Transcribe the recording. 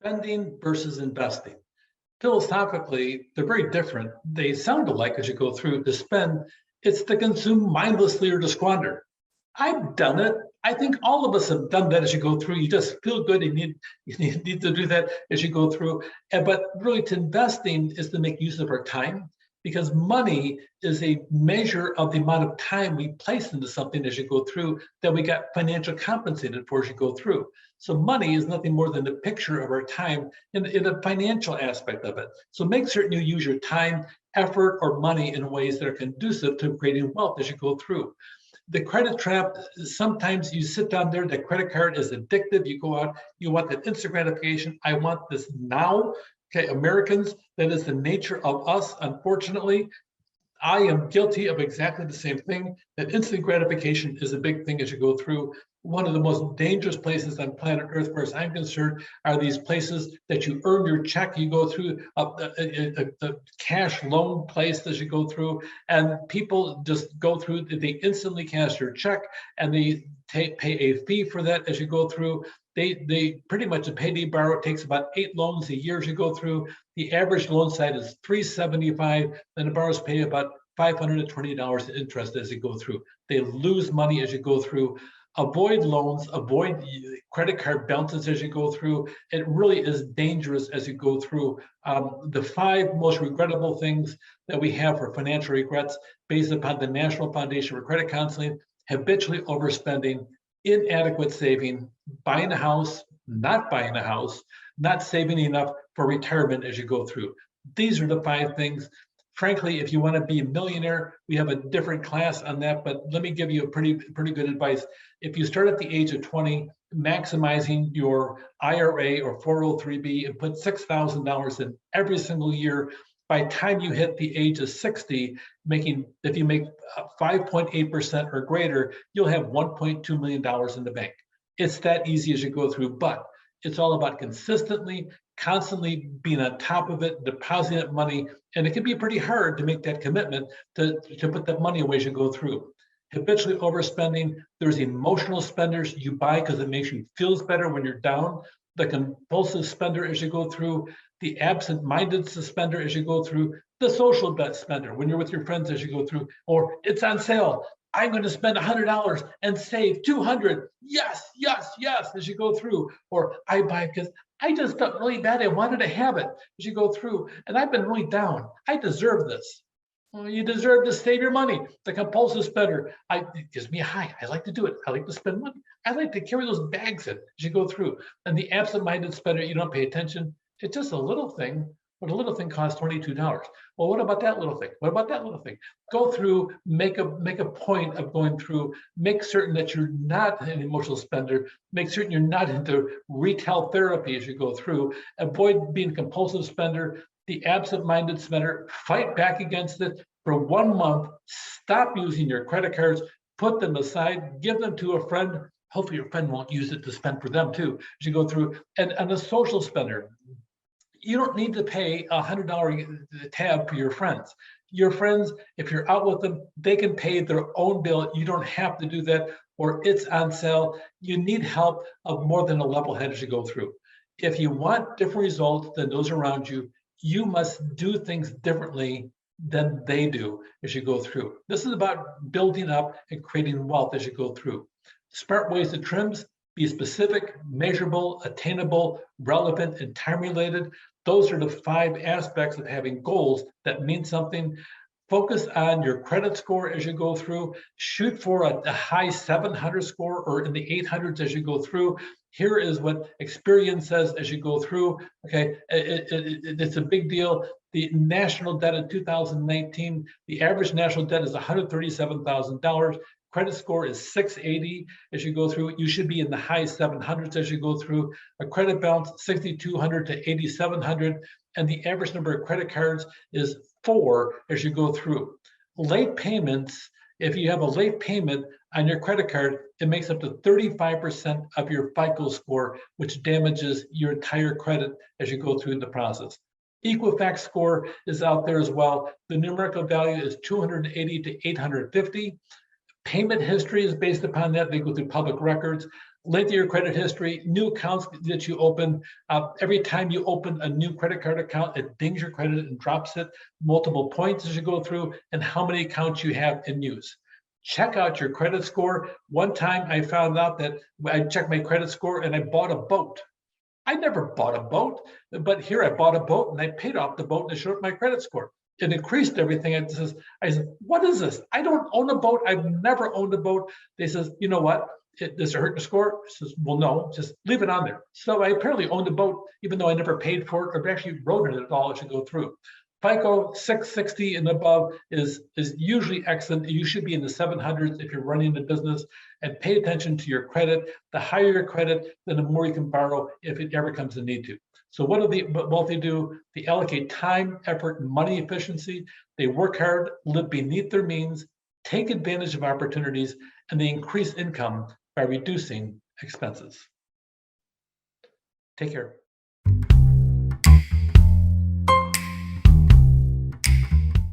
Spending versus investing. Philosophically, they're very different. They sound alike as you go through. To spend, it's to consume mindlessly or to squander. I've done it. I think all of us have done that as you go through. You just feel good. You need to do that as you go through. But really, to investing is to make use of our time, because money is a measure of the amount of time we place into something as you go through that we got financial compensated for as you go through. So money is nothing more than a picture of our time in a financial aspect of it. So make certain you use your time, effort, or money in ways that are conducive to creating wealth as you go through. The credit trap, sometimes you sit down there, the credit card is addictive. You go out, you want that instant gratification. I want this now. Okay, Americans, that is the nature of us, unfortunately. I am guilty of exactly the same thing. That instant gratification is a big thing as you go through. One of the most dangerous places on planet Earth, as far as I'm concerned, are these places that you earn your check. You go through the cash loan place as you go through, and people just go through. They instantly cash your check, and they pay a fee for that as you go through. They pretty much a payday borrow. It takes about 8 loans a year as you go through. The average loan size is $375, and the borrowers pay about $520 in interest as you go through. They lose money as you go through. Avoid loans, avoid credit card balances as you go through. It really is dangerous as you go through. The 5 most regrettable things that we have for financial regrets, based upon the National Foundation for Credit Counseling: habitually overspending, inadequate saving, buying a house, not buying a house, not saving enough for retirement as you go through. These are the 5 things. Frankly, if you want to be a millionaire, we have a different class on that, but let me give you a pretty good advice. If you start at the age of 20, maximizing your IRA or 403b and put $6,000 in every single year, by the time you hit the age of 60, if you make 5.8% or greater, you'll have $1.2 million in the bank. It's that easy as you go through, but it's all about constantly being on top of it, depositing that money, and it can be pretty hard to make that commitment to put that money away as you go through. Habitually overspending, there's emotional spenders. You buy because it makes you feel better when you're down. The compulsive spender as you go through, the absent-minded spender as you go through, the social bet spender when you're with your friends as you go through, or it's on sale. I'm going to spend $100 and save $200. Yes, yes, yes, as you go through. Or I buy because I just felt really bad. I wanted to have it as you go through. And I've been really down. I deserve this. Well, you deserve to save your money. The compulsive spender, it gives me a high. I like to do it. I like to spend money. I like to carry those bags in as you go through. And the absent-minded spender, you don't pay attention. It's just a little thing, but a little thing costs $22. Well, what about that little thing? What about that little thing? Go through, make a point of going through, make certain that you're not an emotional spender, make certain you're not into retail therapy as you go through, avoid being a compulsive spender, the absent-minded spender, fight back against it for 1 month, stop using your credit cards, put them aside, give them to a friend. Hopefully your friend won't use it to spend for them too as you go through. And a social spender, you don't need to pay a $100 tab for your friends. Your friends, if you're out with them, they can pay their own bill. You don't have to do that, or it's on sale. You need help of more than a level head as you go through. If you want different results than those around you, you must do things differently than they do as you go through. This is about building up and creating wealth as you go through. Smart ways to trims: be specific, measurable, attainable, relevant, and time-related. Those are the 5 aspects of having goals that mean something. Focus on your credit score as you go through. Shoot for a high 700 score or in the 800s as you go through. Here is what experience says as you go through. Okay, it's a big deal. The national debt in 2019, the average national debt is $137,000. Credit score is 680 as you go through. You should be in the high 700s as you go through. A credit balance 6,200 to 8,700, and the average number of credit cards is 4 as you go through. Late payments, if you have a late payment on your credit card, it makes up to 35% of your FICO score, which damages your entire credit as you go through the process. Equifax score is out there as well. The numerical value is 280 to 850. Payment history is based upon that. They go through public records. Length of your credit history, new accounts that you open. Every time you open a new credit card account, it dings your credit and drops it. Multiple points as you go through, and how many accounts you have in use. Check out your credit score. One time I found out that I checked my credit score and I bought a boat. I never bought a boat, but here I bought a boat and I paid off the boat and it showed my credit score. It increased everything. I said, what is this? I don't own a boat. I've never owned a boat. They says, you know what? Does it hurt your score? I says, well, no, just leave it on there. So I apparently owned a boat, even though I never paid for it or actually wrote it at all as you go through. FICO 660 and above is usually excellent. You should be in the 700s if you're running a business, and pay attention to your credit. The higher your credit, then the more you can borrow if it ever comes to need to. So what do both they do? They allocate time, effort, and money efficiency. They work hard, live beneath their means, take advantage of opportunities, and they increase income by reducing expenses. Take care.